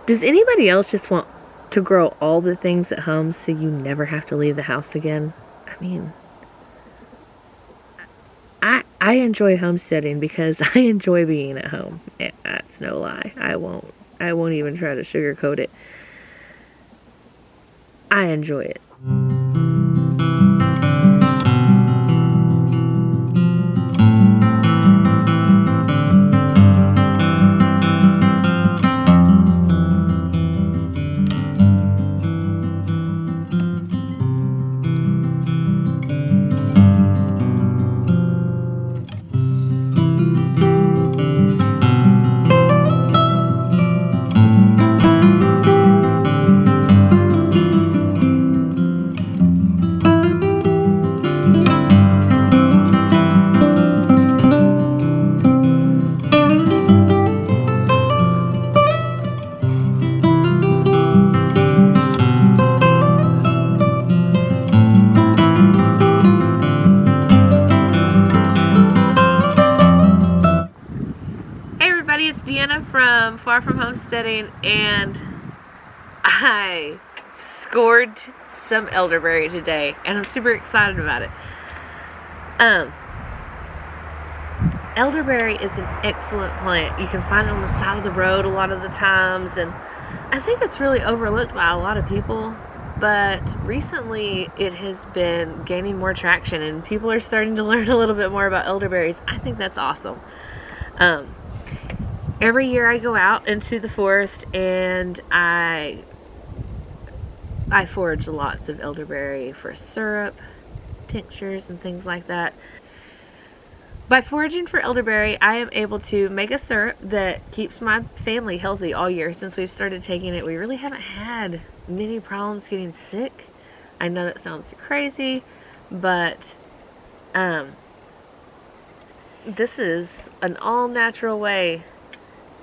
Does anybody else just want to grow all the things at home so you never have to leave the house again? I mean, I enjoy homesteading because I enjoy being at home. That's no lie. I won't even try to sugarcoat it. I enjoy it. It's Deanna from Far From Homesteading, and I scored some elderberry today, and I'm super excited about it. Elderberry is an excellent plant. You can find it on the side of the road a lot of the times, and I think it's really overlooked by a lot of people, but recently it has been gaining more traction, and people are starting to learn a little bit more about elderberries. I think that's awesome. Every year I go out into the forest and I forage lots of elderberry for syrup, tinctures, and things like that. By foraging for elderberry, I am able to make a syrup that keeps my family healthy all year. Since we've started taking it, we really haven't had many problems getting sick. I know that sounds crazy, but this is an all-natural way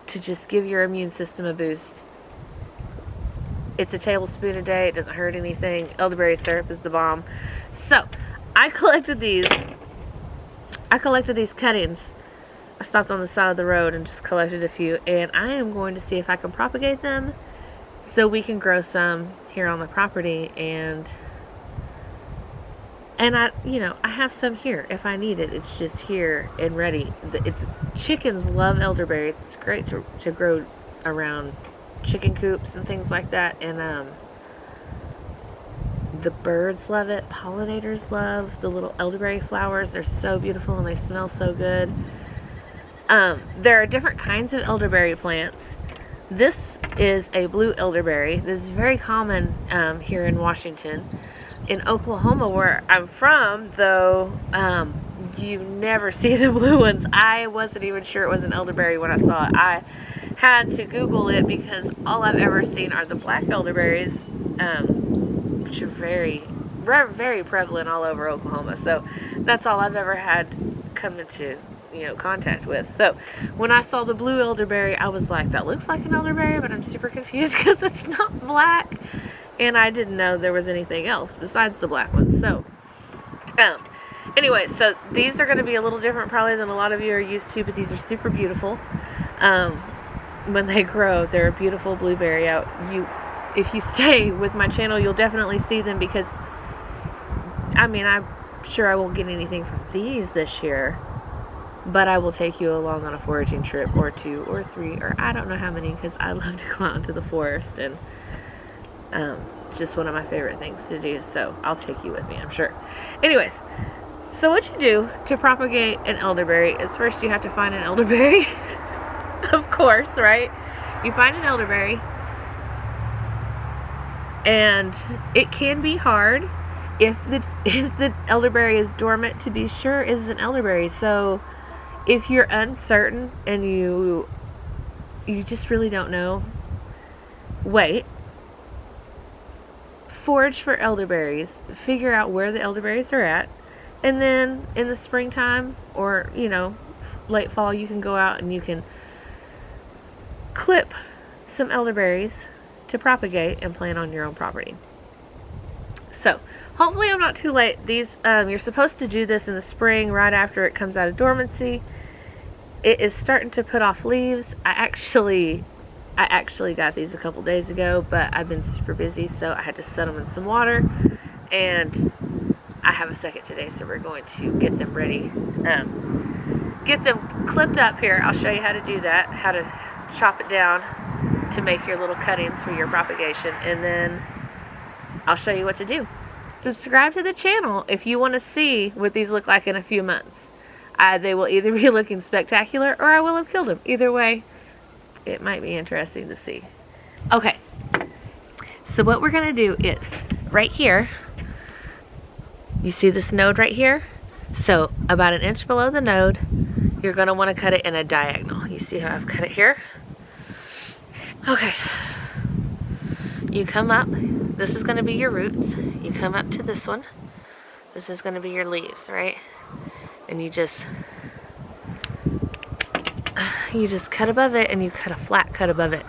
to just give your immune system a boost. It's a tablespoon a day. It doesn't hurt anything. Elderberry syrup is the bomb. So I collected these cuttings. I stopped on the side of the road and just collected a few, and I am going to see if I can propagate them so we can grow some here on the property, and I have some here if I need it. It's just here and ready. Chickens love elderberries. It's great to grow around chicken coops and things like that. And the birds love it. Pollinators love the little elderberry flowers. They're so beautiful and they smell so good. There are different kinds of elderberry plants. This is a blue elderberry. This is very common here in Washington. In Oklahoma, where I'm from, though, you never see the blue ones. I wasn't even sure it was an elderberry when I saw it. I had to Google it because all I've ever seen are the black elderberries, which are very, very prevalent all over Oklahoma. So that's all I've ever had come into contact with. So when I saw the blue elderberry, I was like, that looks like an elderberry, but I'm super confused because it's not black. And I didn't know there was anything else besides the black ones. So, anyway, so these are going to be a little different probably than a lot of you are used to, but these are super beautiful. When they grow, they're a beautiful blueberry out. If you stay with my channel, you'll definitely see them because, I'm sure I won't get anything from these this year, but I will take you along on a foraging trip or 2 or 3, or I don't know how many, because I love to go out into the forest, and it's just one of my favorite things to do, so I'll take you with me, I'm sure. Anyways, so what you do to propagate an elderberry is first you have to find an elderberry. Of course, right? You find an elderberry, and it can be hard if the elderberry is dormant to be sure is an elderberry. So if you're uncertain and you just really don't know, wait. Forage for elderberries, figure out where the elderberries are at, and then in the springtime or late fall, you can go out and you can clip some elderberries to propagate and plant on your own property. So hopefully I'm not too late. These you're supposed to do this in the spring right after it comes out of dormancy. It is starting to put off leaves. I actually I actually got these a couple days ago, but I've been super busy, so I had to set them in some water, and I have a second today, so we're going to get them ready. Get them clipped up here. I'll show you how to do that, how to chop it down to make your little cuttings for your propagation, and then I'll show you what to do. Subscribe to the channel if you want to see what these look like in a few months. They will either be looking spectacular or I will have killed them. Either way, it might be interesting to see. Okay, so what we're going to do is, right here, you see this node right here? So about 1 inch below the node, you're going to want to cut it in a diagonal. You see how I've cut it here? Okay. You come up, this is going to be your roots. You come up to this one. This is going to be your leaves, right? And you just cut above it, and you cut a flat cut above it.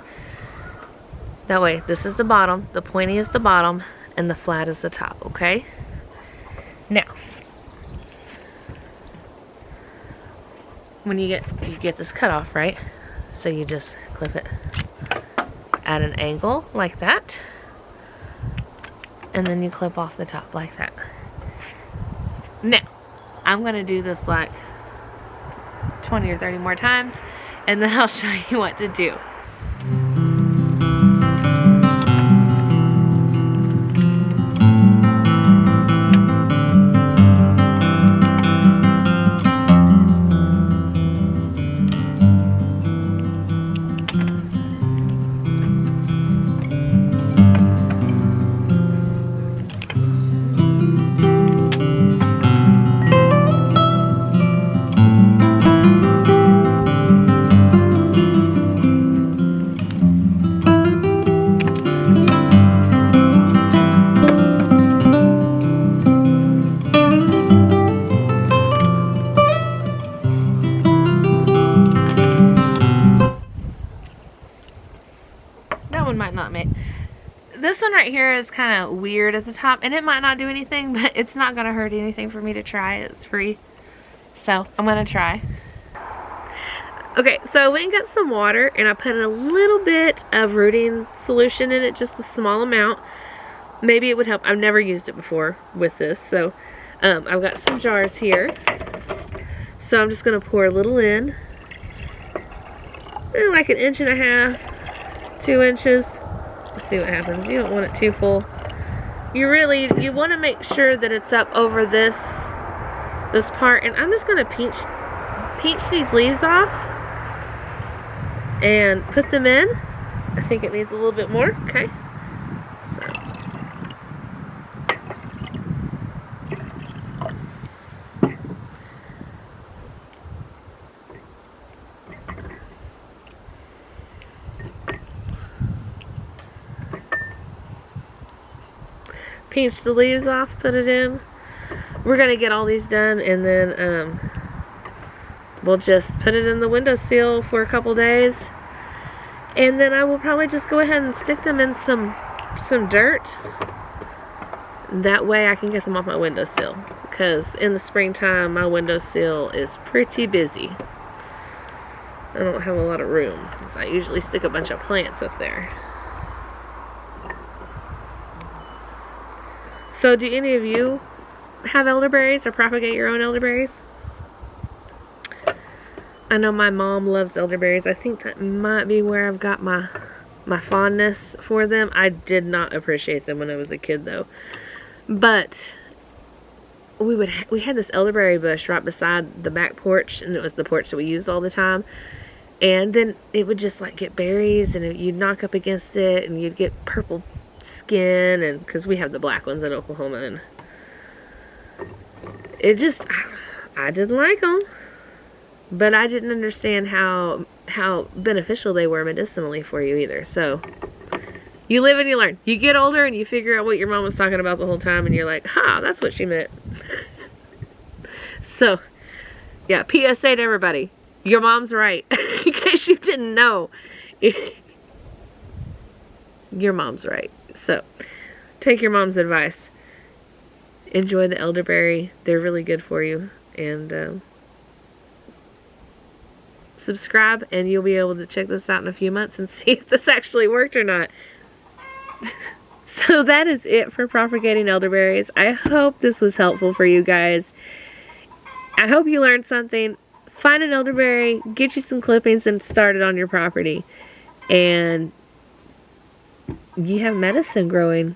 That way, this is the bottom, the pointy is the bottom, and the flat is the top, okay? Now, when you get this cut off, right? So you just clip it at an angle like that, and then you clip off the top like that. Now, I'm going to do this like 20 or 30 more times, and then I'll show you what to do. That one might not make. This one right here is kind of weird at the top, and it might not do anything, but it's not going to hurt anything for me to try. It's free, so I'm going to try. Okay, so I went and got some water, and I put a little bit of rooting solution in it, just a small amount. Maybe it would help. I've never used it before with this, so I've got some jars here. So I'm just going to pour a little in, like 1.5 inches, 2 inches. Let's see what happens. You don't want it too full. You want to make sure that it's up over this part, and I'm just going to pinch these leaves off and put them in. I think it needs a little bit more. Okay. So pinch the leaves off, put it in. We're gonna get all these done, and then we'll just put it in the windowsill for a couple days, and then I will probably just go ahead and stick them in some dirt. That way I can get them off my windowsill, because in the springtime my windowsill is pretty busy. I don't have a lot of room, so I usually stick a bunch of plants up there. So do any of you have elderberries or propagate your own elderberries? I know my mom loves elderberries. I think that might be where I've got my fondness for them. I did not appreciate them when I was a kid, though. But we had this elderberry bush right beside the back porch, and it was the porch that we used all the time. And then it would just like get berries, and you'd knock up against it, and you'd get purple skin, and because we have the black ones in Oklahoma, and it just, I didn't like them, but I didn't understand how beneficial they were medicinally for you either. So you live and you learn. You get older and you figure out what your mom was talking about the whole time, and you're like, ha, that's what she meant. So yeah, PSA to everybody, your mom's right. In case you didn't know, your mom's right. So take your mom's advice. Enjoy the elderberry. They're really good for you. And subscribe, and you'll be able to check this out in a few months and see if this actually worked or not. So that is it for propagating elderberries. I hope this was helpful for you guys. I hope you learned something. Find an elderberry, get you some clippings, and start it on your property. And you have medicine growing.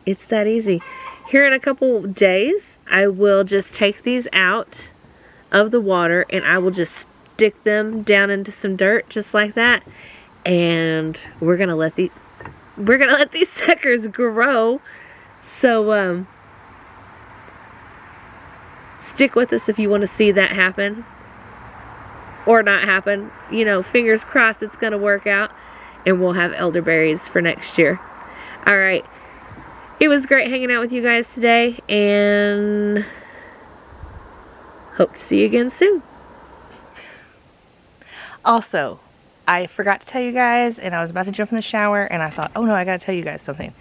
It's that easy. Here in a couple days, I will just take these out of the water, and I will just stick them down into some dirt just like that. And we're gonna let these suckers grow. So stick with us if you want to see that happen or not happen. You know, fingers crossed it's gonna work out, and we'll have elderberries for next year. All right, it was great hanging out with you guys today, and hope to see you again soon. Also, I forgot to tell you guys, and I was about to jump in the shower, and I thought, oh no, I gotta tell you guys something.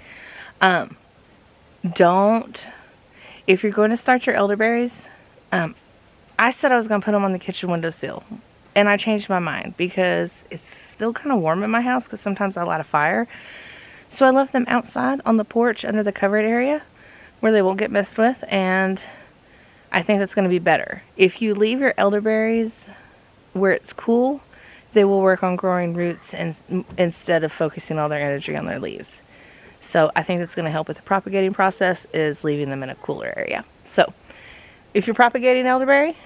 If you're going to start your elderberries, I said I was gonna put them on the kitchen windowsill, and I changed my mind because it's still kind of warm in my house because sometimes I light a fire. So I left them outside on the porch under the covered area where they won't get messed with, and I think that's going to be better. If you leave your elderberries where it's cool, they will work on growing roots instead of focusing all their energy on their leaves. So I think that's going to help with the propagating process, is leaving them in a cooler area. So if you're propagating elderberry,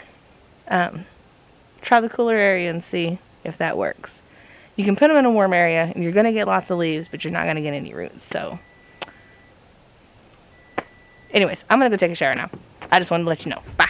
try the cooler area and see if that works. You can put them in a warm area, and you're going to get lots of leaves, but you're not going to get any roots. So anyways, I'm going to go take a shower now. I just wanted to let you know. Bye.